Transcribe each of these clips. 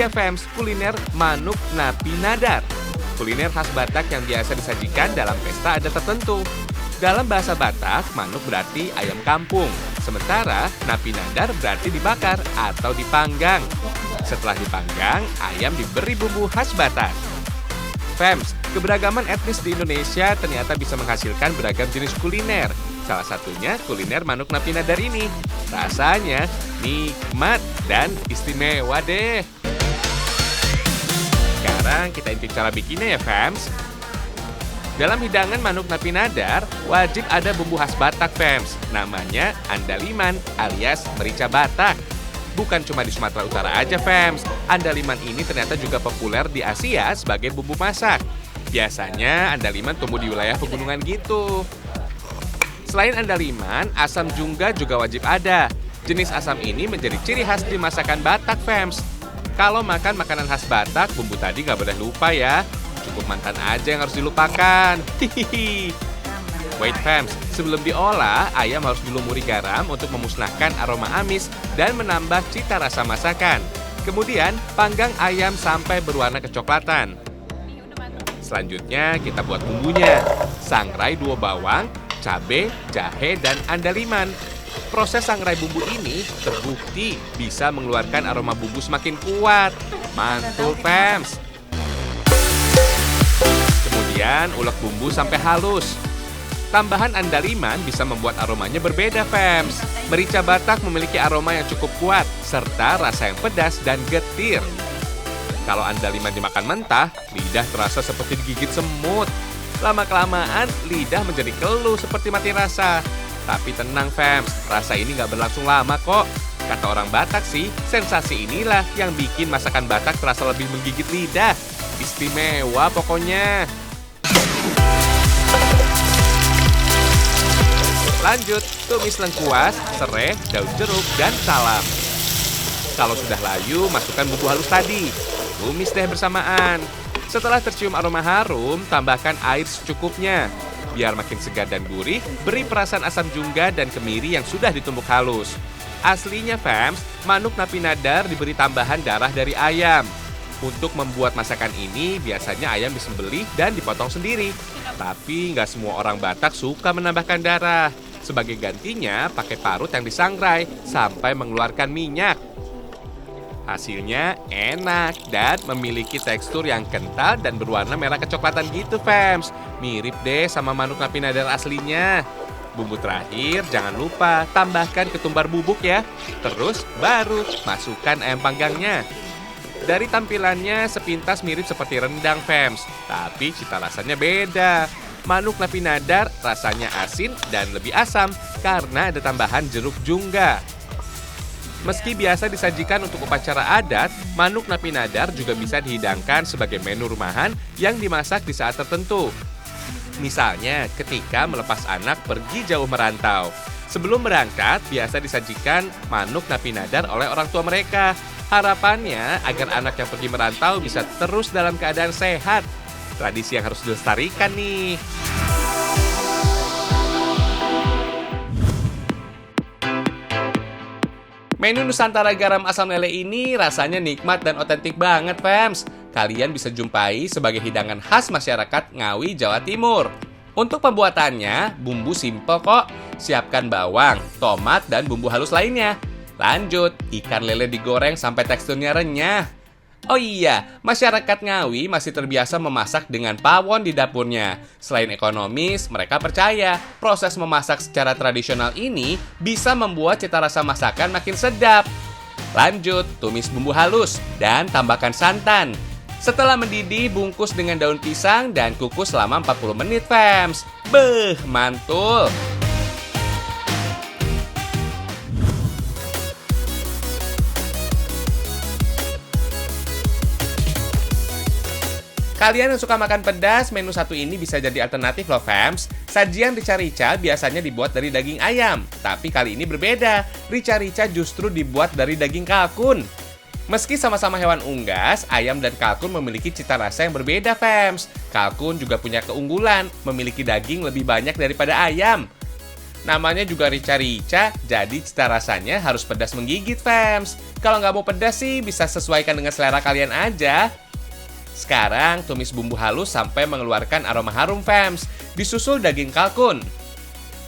dia Fems, kuliner manuk napi nadar. Kuliner khas Batak yang biasa disajikan dalam pesta adat tertentu. Dalam bahasa Batak, manuk berarti ayam kampung. Sementara napi nadar berarti dibakar atau dipanggang. Setelah dipanggang, ayam diberi bumbu khas Batak. Fems, keberagaman etnis di Indonesia ternyata bisa menghasilkan beragam jenis kuliner. Salah satunya kuliner manuk napi nadar ini. Rasanya nikmat dan istimewa deh. Sekarang kita intip cara bikinnya ya, Fems. Dalam hidangan manuk napi nadar, wajib ada bumbu khas Batak, Fems. Namanya andaliman alias merica Batak. Bukan cuma di Sumatera Utara aja, Fems. Andaliman ini ternyata juga populer di Asia sebagai bumbu masak. Biasanya andaliman tumbuh di wilayah pegunungan gitu. Selain andaliman, asam jungga juga wajib ada. Jenis asam ini menjadi ciri khas di masakan Batak, Fems. Kalau makan makanan khas Batak, bumbu tadi nggak boleh lupa ya. Cukup mantan aja yang harus dilupakan. Hihihi. Wait, Fems, sebelum diolah, ayam harus dilumuri garam untuk memusnahkan aroma amis dan menambah cita rasa masakan. Kemudian, panggang ayam sampai berwarna kecoklatan. Selanjutnya, kita buat bumbunya. Sangrai 2 bawang, cabai, jahe, dan andaliman. Proses sangrai bumbu ini terbukti bisa mengeluarkan aroma bumbu semakin kuat. Mantul, Fems. Kemudian, ulek bumbu sampai halus. Tambahan andaliman bisa membuat aromanya berbeda, Fems. Merica Batak memiliki aroma yang cukup kuat, serta rasa yang pedas dan getir. Kalau andaliman dimakan mentah, lidah terasa seperti digigit semut. Lama-kelamaan, lidah menjadi keluh seperti mati rasa. Tapi tenang, Fems, rasa ini nggak berlangsung lama kok. Kata orang Batak sih, sensasi inilah yang bikin masakan Batak terasa lebih menggigit lidah. Istimewa pokoknya. Lanjut, tumis lengkuas, serai, daun jeruk, dan salam. Kalau sudah layu, masukkan bumbu halus tadi. Tumis deh bersamaan. Setelah tercium aroma harum, tambahkan air secukupnya. Biar makin segar dan gurih, beri perasan asam jungga dan kemiri yang sudah ditumbuk halus. Aslinya, Fems, manuk napi nadar diberi tambahan darah dari ayam. Untuk membuat masakan ini, biasanya ayam disembelih dan dipotong sendiri. Tapi nggak semua orang Batak suka menambahkan darah. Sebagai gantinya, pakai parut yang disangrai sampai mengeluarkan minyak. Hasilnya enak dan memiliki tekstur yang kental dan berwarna merah kecoklatan gitu, Fems. Mirip deh sama manuk napi nadar aslinya. Bumbu terakhir, jangan lupa tambahkan ketumbar bubuk ya. Terus baru masukkan ayam panggangnya. Dari tampilannya sepintas mirip seperti rendang, Fems. Tapi cita rasanya beda. Manuk napi nadar rasanya asin dan lebih asam karena ada tambahan jeruk jungga. Meski biasa disajikan untuk upacara adat, manuk napi nadar juga bisa dihidangkan sebagai menu rumahan yang dimasak di saat tertentu. Misalnya ketika melepas anak pergi jauh merantau. Sebelum berangkat, biasa disajikan manuk napi nadar oleh orang tua mereka. Harapannya agar anak yang pergi merantau bisa terus dalam keadaan sehat. Tradisi yang harus dilestarikan nih. Menu Nusantara garam asam lele ini rasanya nikmat dan otentik banget, Fems. Kalian bisa jumpai sebagai hidangan khas masyarakat Ngawi, Jawa Timur. Untuk pembuatannya, bumbu simpel kok. Siapkan bawang, tomat, dan bumbu halus lainnya. Lanjut, ikan lele digoreng sampai teksturnya renyah. Oh iya, masyarakat Ngawi masih terbiasa memasak dengan pawon di dapurnya. Selain ekonomis, mereka percaya proses memasak secara tradisional ini bisa membuat cita rasa masakan makin sedap. Lanjut, tumis bumbu halus dan tambahkan santan. Setelah mendidih, bungkus dengan daun pisang dan kukus selama 40 menit, Fems. Beuh, mantul! Kalian yang suka makan pedas, menu satu ini bisa jadi alternatif loh, Fems. Sajian rica-rica biasanya dibuat dari daging ayam, tapi kali ini berbeda. Rica-rica justru dibuat dari daging kalkun. Meski sama-sama hewan unggas, ayam dan kalkun memiliki cita rasa yang berbeda, Fems. Kalkun juga punya keunggulan, memiliki daging lebih banyak daripada ayam. Namanya juga rica-rica, jadi cita rasanya harus pedas menggigit, fams. Kalau nggak mau pedas sih, bisa sesuaikan dengan selera kalian aja. Sekarang tumis bumbu halus sampai mengeluarkan aroma harum, fams. Disusul daging kalkun.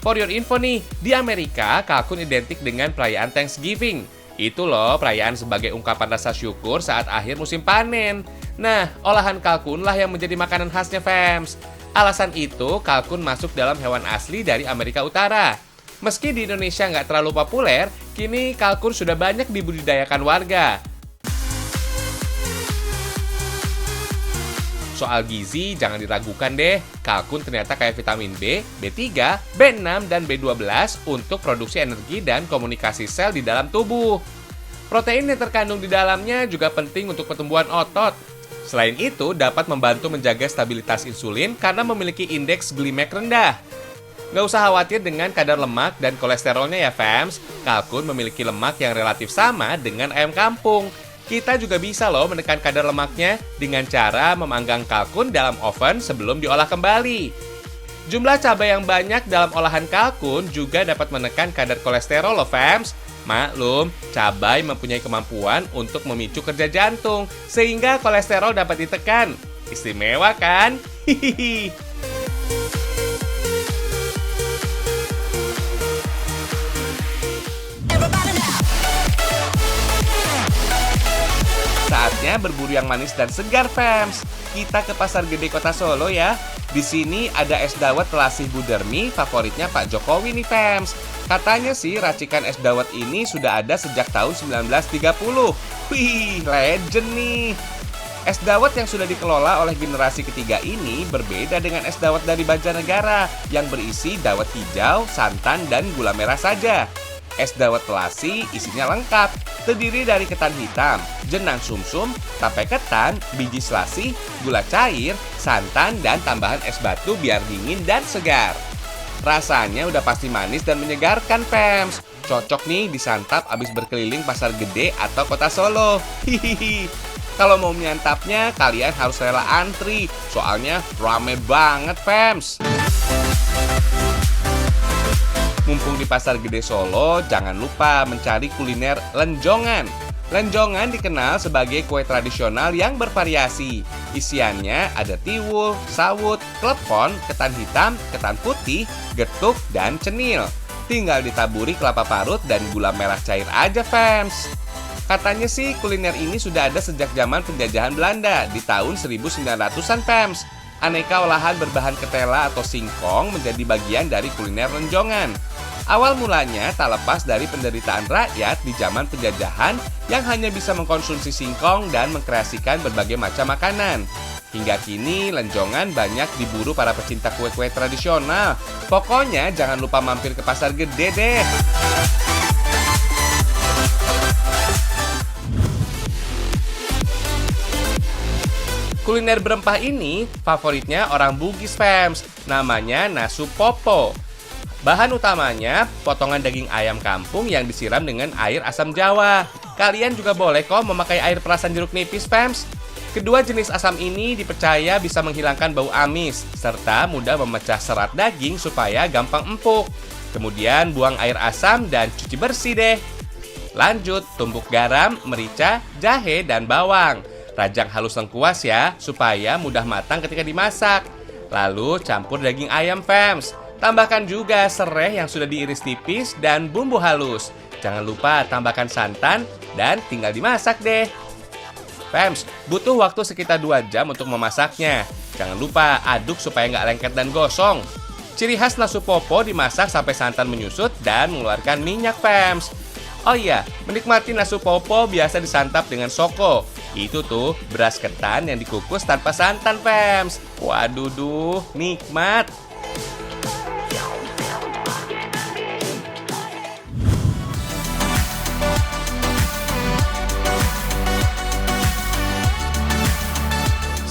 For your info nih, di Amerika kalkun identik dengan perayaan Thanksgiving. Itu loh perayaan sebagai ungkapan rasa syukur saat akhir musim panen. Nah, olahan kalkun lah yang menjadi makanan khasnya, fams. Alasan itu, kalkun masuk dalam hewan asli dari Amerika Utara. Meski di Indonesia nggak terlalu populer, kini kalkun sudah banyak dibudidayakan warga. Soal gizi, jangan diragukan deh. Kalkun ternyata kayak vitamin B, B3, B6, dan B12 untuk produksi energi dan komunikasi sel di dalam tubuh. Protein yang terkandung di dalamnya juga penting untuk pertumbuhan otot. Selain itu, dapat membantu menjaga stabilitas insulin karena memiliki indeks glikemik rendah. Nggak usah khawatir dengan kadar lemak dan kolesterolnya ya, fams. Kalkun memiliki lemak yang relatif sama dengan ayam kampung. Kita juga bisa loh menekan kadar lemaknya dengan cara memanggang kalkun dalam oven sebelum diolah kembali. Jumlah cabai yang banyak dalam olahan kalkun juga dapat menekan kadar kolesterol loh, fams. Maklum, cabai mempunyai kemampuan untuk memicu kerja jantung, sehingga kolesterol dapat ditekan. Istimewa kan? Hihihi. Saatnya berburu yang manis dan segar, fams. Kita ke Pasar Gede Kota Solo ya. Di sini ada es dawet Telasih Budermi, favoritnya Pak Jokowi nih, fams. Katanya sih racikan es dawet ini sudah ada sejak tahun 1930. Wih, legend nih. Es dawet yang sudah dikelola oleh generasi ketiga ini berbeda dengan es dawet dari Banjarnegara yang berisi dawet hijau, santan, dan gula merah saja. Es dawet Telasih isinya lengkap, terdiri dari ketan hitam, jenang sumsum, tape ketan, biji selasih, gula cair, santan, dan tambahan es batu biar dingin dan segar. Rasanya udah pasti manis dan menyegarkan, fams. Cocok nih disantap abis berkeliling Pasar Gede atau Kota Solo. Hihihi. Kalau mau menyantapnya, kalian harus rela antri, soalnya rame banget, fams. Mumpung di Pasar Gede Solo, jangan lupa mencari kuliner lenjongan. Lenjongan dikenal sebagai kue tradisional yang bervariasi. Isiannya ada tiwul, sawut, klepon, ketan hitam, ketan putih, getuk, dan cenil. Tinggal ditaburi kelapa parut dan gula merah cair aja, fams. Katanya sih kuliner ini sudah ada sejak zaman penjajahan Belanda di tahun 1900-an, fams. Aneka olahan berbahan ketela atau singkong menjadi bagian dari kuliner lenjongan. Awal mulanya tak lepas dari penderitaan rakyat di zaman penjajahan yang hanya bisa mengkonsumsi singkong dan mengkreasikan berbagai macam makanan. Hingga kini lenjongan banyak diburu para pecinta kue-kue tradisional. Pokoknya jangan lupa mampir ke Pasar Gede deh. Kuliner berempah ini favoritnya orang Bugis, fams. Namanya nasu popo. Bahan utamanya potongan daging ayam kampung yang disiram dengan air asam jawa. Kalian juga boleh kok memakai air perasan jeruk nipis, fams. Kedua jenis asam ini dipercaya bisa menghilangkan bau amis, serta mudah memecah serat daging supaya gampang empuk. Kemudian buang air asam dan cuci bersih deh. Lanjut, tumbuk garam, merica, jahe, dan bawang. Rajang halus lengkuas ya, supaya mudah matang ketika dimasak. Lalu campur daging ayam, fams. Tambahkan juga serai yang sudah diiris tipis dan bumbu halus. Jangan lupa tambahkan santan dan tinggal dimasak deh. Fams, butuh waktu sekitar 2 jam untuk memasaknya. Jangan lupa aduk supaya nggak lengket dan gosong. Ciri khas nasu popo dimasak sampai santan menyusut dan mengeluarkan minyak, fams. Oh iya, menikmati nasu popo biasa disantap dengan soko. Itu tuh beras ketan yang dikukus tanpa santan, fams. Waduh, nikmat.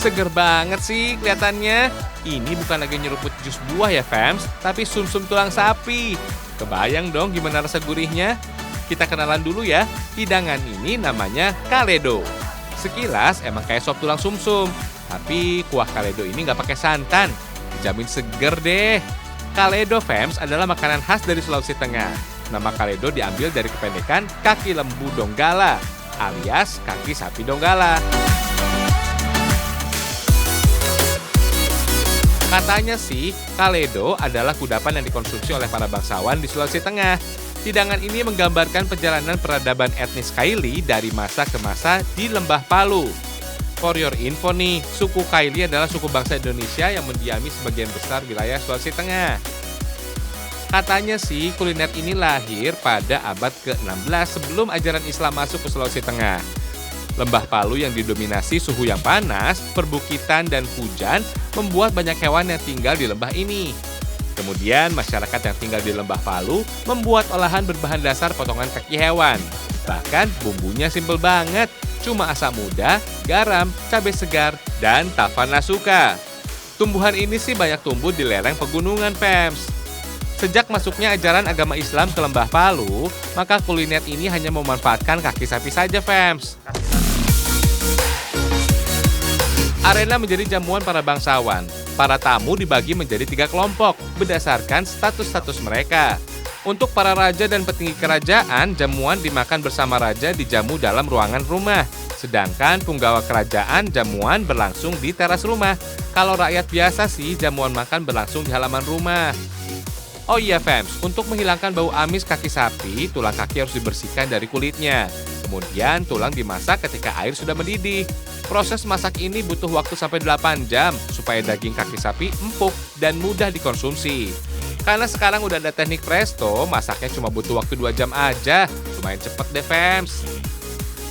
Seger banget sih kelihatannya. Ini bukan lagi nyeruput jus buah ya, fams, tapi sumsum tulang sapi. Kebayang dong gimana rasa gurihnya? Kita kenalan dulu ya. Hidangan ini namanya kaledo. Sekilas emang kayak sop tulang sumsum, tapi kuah kaledo ini nggak pakai santan. Dijamin seger deh. Kaledo Fams adalah makanan khas dari Sulawesi Tengah. Nama Kaledo diambil dari kependekan kaki lembu Donggala, alias kaki sapi Donggala. Katanya sih, Kaledo adalah kudapan yang dikonsumsi oleh para bangsawan di Sulawesi Tengah. Hidangan ini menggambarkan perjalanan peradaban etnis Kaili dari masa ke masa di Lembah Palu. For your info nih, suku Kaili adalah suku bangsa Indonesia yang mendiami sebagian besar wilayah Sulawesi Tengah. Katanya sih, kuliner ini lahir pada abad ke-16 sebelum ajaran Islam masuk ke Sulawesi Tengah. Lembah Palu yang didominasi suhu yang panas, perbukitan, dan hujan membuat banyak hewan yang tinggal di lembah ini. Kemudian, masyarakat yang tinggal di Lembah Palu membuat olahan berbahan dasar potongan kaki hewan. Bahkan, bumbunya simpel banget, cuma asam muda, garam, cabai segar, dan tafa nasuka. Tumbuhan ini sih banyak tumbuh di lereng pegunungan, Fams. Sejak masuknya ajaran agama Islam ke Lembah Palu, maka kuliner ini hanya memanfaatkan kaki sapi saja, Fams. Arena menjadi jamuan para bangsawan. Para tamu dibagi menjadi 3 kelompok berdasarkan status-status mereka. Untuk para raja dan petinggi kerajaan, jamuan dimakan bersama raja dijamu dalam ruangan rumah. Sedangkan punggawa kerajaan, jamuan berlangsung di teras rumah. Kalau rakyat biasa sih, jamuan makan berlangsung di halaman rumah. Oh iya Fams, untuk menghilangkan bau amis kaki sapi, tulang kaki harus dibersihkan dari kulitnya. Kemudian tulang dimasak ketika air sudah mendidih. Proses masak ini butuh waktu sampai 8 jam supaya daging kaki sapi empuk dan mudah dikonsumsi. Karena sekarang udah ada teknik presto, masaknya cuma butuh waktu 2 jam aja. Lumayan cepet deh Fams.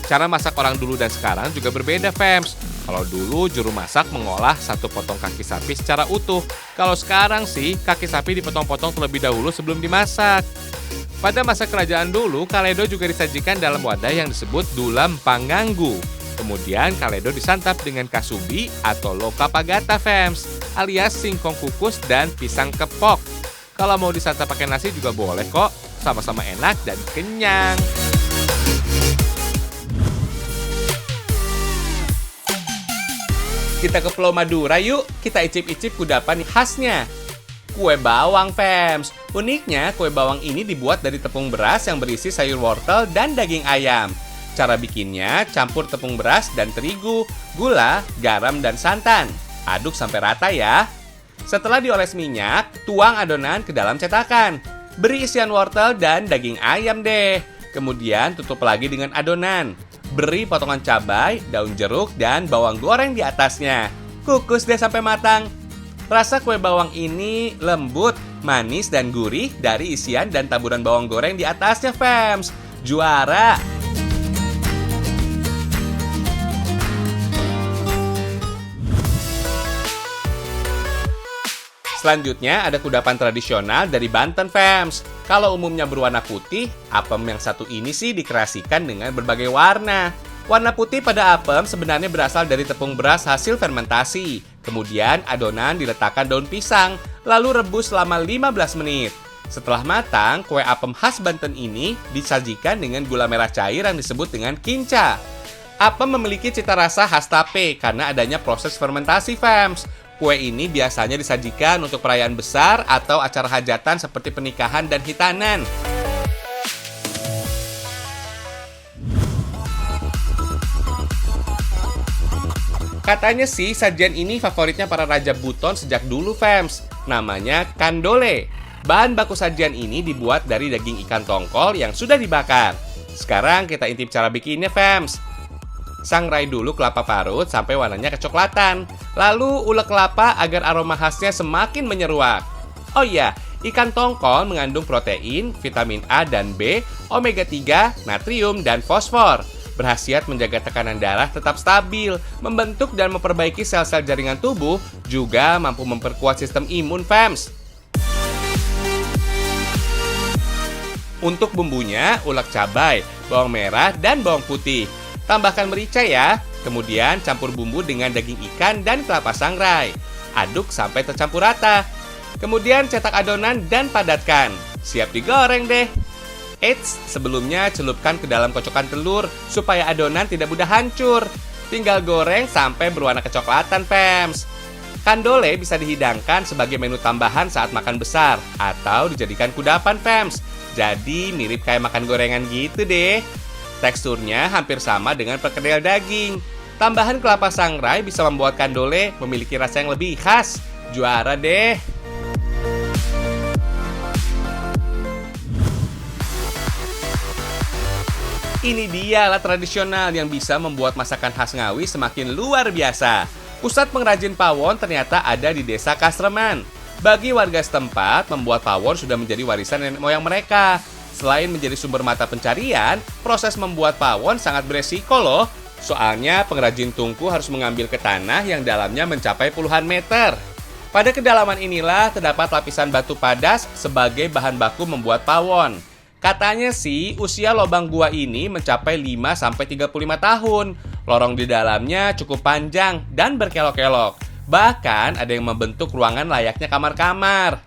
Cara masak orang dulu dan sekarang juga berbeda Fams. Kalau dulu juru masak mengolah 1 potong kaki sapi secara utuh. Kalau sekarang sih kaki sapi dipotong-potong terlebih dahulu sebelum dimasak. Pada masa kerajaan dulu, Kaledo juga disajikan dalam wadah yang disebut dulam panganggu. Kemudian Kaledo disantap dengan kasubi atau loka pagata Fams, alias singkong kukus dan pisang kepok. Kalau mau disantap pakai nasi juga boleh kok, sama-sama enak dan kenyang. Kita ke Pulau Madura yuk, kita icip-icip kudapan khasnya. Kue bawang Fams. Uniknya, kue bawang ini dibuat dari tepung beras yang berisi sayur wortel dan daging ayam. Cara bikinnya, campur tepung beras dan terigu, gula, garam, dan santan. Aduk sampai rata ya. Setelah dioles minyak, tuang adonan ke dalam cetakan. Beri isian wortel dan daging ayam deh. Kemudian tutup lagi dengan adonan. Beri potongan cabai, daun jeruk, dan bawang goreng di atasnya. Kukus deh sampai matang. Rasa kue bawang ini lembut, manis, dan gurih dari isian dan taburan bawang goreng di atasnya, Fams. Juara! Selanjutnya ada kudapan tradisional dari Banten, Fams. Kalau umumnya berwarna putih, apem yang satu ini sih dikreasikan dengan berbagai warna. Warna putih pada apem sebenarnya berasal dari tepung beras hasil fermentasi. Kemudian adonan diletakkan daun pisang, lalu rebus selama 15 menit. Setelah matang, kue apem khas Banten ini disajikan dengan gula merah cair yang disebut dengan kinca. Apem memiliki cita rasa khas tape karena adanya proses fermentasi, Fams. Kue ini biasanya disajikan untuk perayaan besar atau acara hajatan seperti pernikahan dan hitanan. Katanya sih sajian ini favoritnya para raja Buton sejak dulu, Fams. Namanya kandole. Bahan baku sajian ini dibuat dari daging ikan tongkol yang sudah dibakar. Sekarang kita intip cara bikinnya, Fams. Sangrai dulu kelapa parut sampai warnanya kecoklatan. Lalu ulek kelapa agar aroma khasnya semakin menyeruak. Oh iya, ikan tongkol mengandung protein, vitamin A dan B, omega 3, natrium, dan fosfor. Berkhasiat menjaga tekanan darah tetap stabil, membentuk dan memperbaiki sel-sel jaringan tubuh, juga mampu memperkuat sistem imun, Fams. Untuk bumbunya, ulek cabai, bawang merah, dan bawang putih. Tambahkan merica ya, kemudian campur bumbu dengan daging ikan dan kelapa sangrai. Aduk sampai tercampur rata. Kemudian cetak adonan dan padatkan. Siap digoreng deh. Eits, sebelumnya celupkan ke dalam kocokan telur supaya adonan tidak mudah hancur. Tinggal goreng sampai berwarna kecoklatan, Fams. Kandole bisa dihidangkan sebagai menu tambahan saat makan besar atau dijadikan kudapan, fams. Jadi mirip kayak makan gorengan gitu deh. Teksturnya hampir sama dengan perkedel daging. Tambahan kelapa sangrai bisa membuat kandole memiliki rasa yang lebih khas. Juara deh. Ini dia alat tradisional yang bisa membuat masakan khas Ngawi semakin luar biasa. Pusat pengrajin pawon ternyata ada di Desa Kasreman. Bagi warga setempat, membuat pawon sudah menjadi warisan nenek moyang mereka. Selain menjadi sumber mata pencarian, proses membuat pawon sangat beresiko loh. Soalnya pengrajin tungku harus mengambil ke tanah yang dalamnya mencapai puluhan meter. Pada kedalaman inilah terdapat lapisan batu padas sebagai bahan baku membuat pawon. Katanya sih, usia lubang gua ini mencapai 5-35 tahun. Lorong di dalamnya cukup panjang dan berkelok-kelok. Bahkan ada yang membentuk ruangan layaknya kamar-kamar.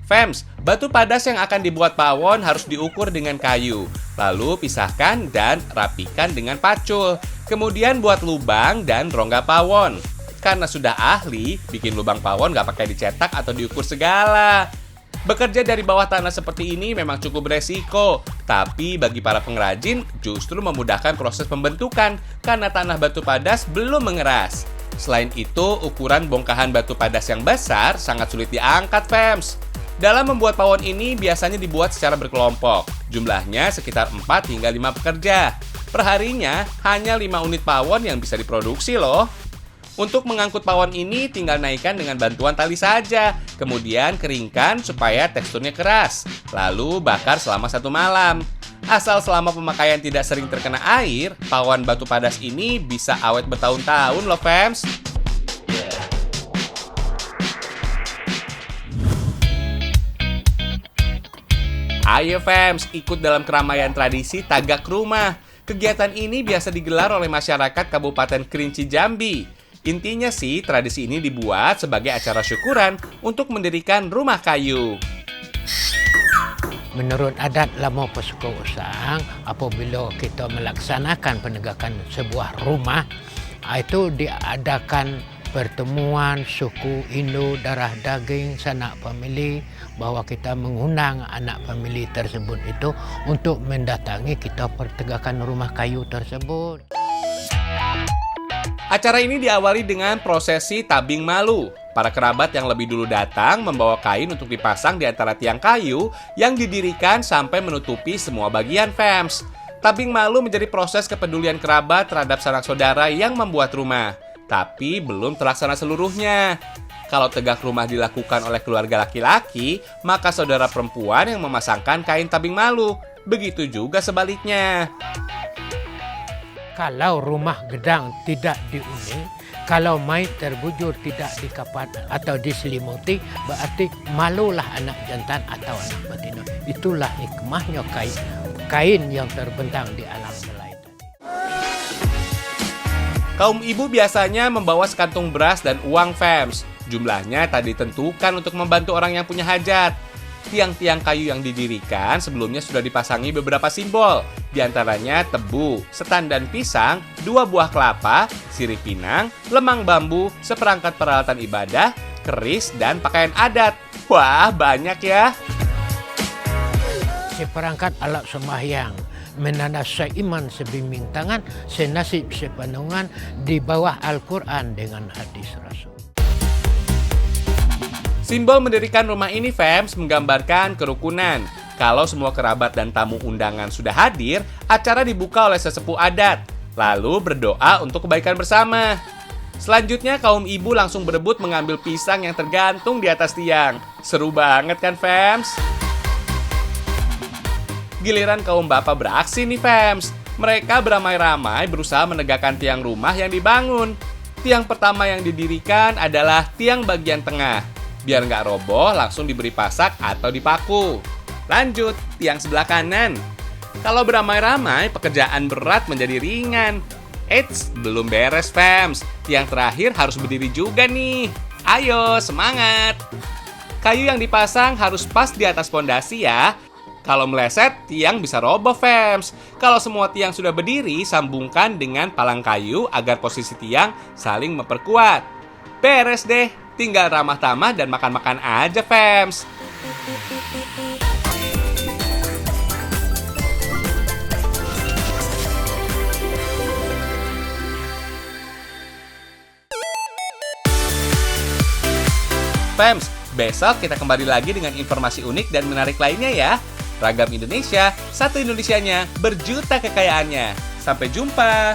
Fams, batu padas yang akan dibuat pawon harus diukur dengan kayu. Lalu pisahkan dan rapikan dengan pacul. Kemudian buat lubang dan rongga pawon. Karena sudah ahli, bikin lubang pawon gak pakai dicetak atau diukur segala. Bekerja dari bawah tanah seperti ini memang cukup beresiko, tapi bagi para pengrajin justru memudahkan proses pembentukan karena tanah batu padas belum mengeras. Selain itu, ukuran bongkahan batu padas yang besar sangat sulit diangkat, fams. Dalam membuat pawon ini biasanya dibuat secara berkelompok. Jumlahnya sekitar 4 hingga 5 pekerja. Perharinya hanya 5 unit pawon yang bisa diproduksi loh. Untuk mengangkut pawon ini tinggal naikkan dengan bantuan tali saja. Kemudian keringkan supaya teksturnya keras. Lalu bakar selama 1 malam. Asal selama pemakaian tidak sering terkena air, pawon batu padas ini bisa awet bertahun-tahun loh, fams. Ayo fams, ikut dalam keramaian tradisi Tagak Rumah. Kegiatan ini biasa digelar oleh masyarakat Kabupaten Kerinci Jambi. Intinya sih, tradisi ini dibuat sebagai acara syukuran untuk mendirikan rumah kayu. Menurut adat lama Pesuka Usang, apabila kita melaksanakan penegakan sebuah rumah, itu diadakan pertemuan suku Indo darah daging sanak famili, bahwa kita mengundang anak famili tersebut itu untuk mendatangi kita pertegakan rumah kayu tersebut. Acara ini diawali dengan prosesi tabing malu. Para kerabat yang lebih dulu datang membawa kain untuk dipasang di antara tiang kayu yang didirikan sampai menutupi semua bagian, fams. Tabing malu menjadi proses kepedulian kerabat terhadap sanak saudara yang membuat rumah. Tapi belum terlaksana seluruhnya. Kalau tegak rumah dilakukan oleh keluarga laki-laki, maka saudara perempuan yang memasangkan kain tabing malu. Begitu juga sebaliknya. Kalau rumah gedang tidak diuni, kalau mayat terbujur tidak dikapat atau diselimuti, berarti malulah anak jantan atau anak betina. Itulah hikmahnya kain yang terbentang di alam belai tadi. Kaum ibu biasanya membawa sekantung beras dan uang, fams. Jumlahnya tak ditentukan untuk membantu orang yang punya hajat. Tiang-tiang kayu yang didirikan sebelumnya sudah dipasangi beberapa simbol, diantaranya tebu, setan dan pisang, 2 buah kelapa, sirih pinang, lemang bambu, seperangkat peralatan ibadah, keris, dan pakaian adat. Wah, banyak ya! Seperangkat alat sembahyang, menanda seiman sebimbing tangan, senasib sepanungan di bawah Al-Quran dengan hadis Rasul. Simbol mendirikan rumah ini, fams, menggambarkan kerukunan. Kalau semua kerabat dan tamu undangan sudah hadir, acara dibuka oleh sesepuh adat. Lalu berdoa untuk kebaikan bersama. Selanjutnya, kaum ibu langsung berebut mengambil pisang yang tergantung di atas tiang. Seru banget kan, fams? Giliran kaum bapak beraksi nih, fams. Mereka beramai-ramai berusaha menegakkan tiang rumah yang dibangun. Tiang pertama yang didirikan adalah tiang bagian tengah. Biar nggak roboh, langsung diberi pasak atau dipaku. Lanjut, tiang sebelah kanan. Kalau beramai-ramai, pekerjaan berat menjadi ringan. Eits, belum beres, fams. Tiang terakhir harus berdiri juga nih. Ayo, semangat! Kayu yang dipasang harus pas di atas pondasi ya. Kalau meleset, tiang bisa roboh, fams. Kalau semua tiang sudah berdiri, sambungkan dengan palang kayu agar posisi tiang saling memperkuat. Beres deh! tinggal ramah tamah dan makan-makan aja, Fems. Fems, besok kita kembali lagi dengan informasi unik dan menarik lainnya ya. Ragam Indonesia, satu Indonesianya, berjuta kekayaannya. Sampai jumpa.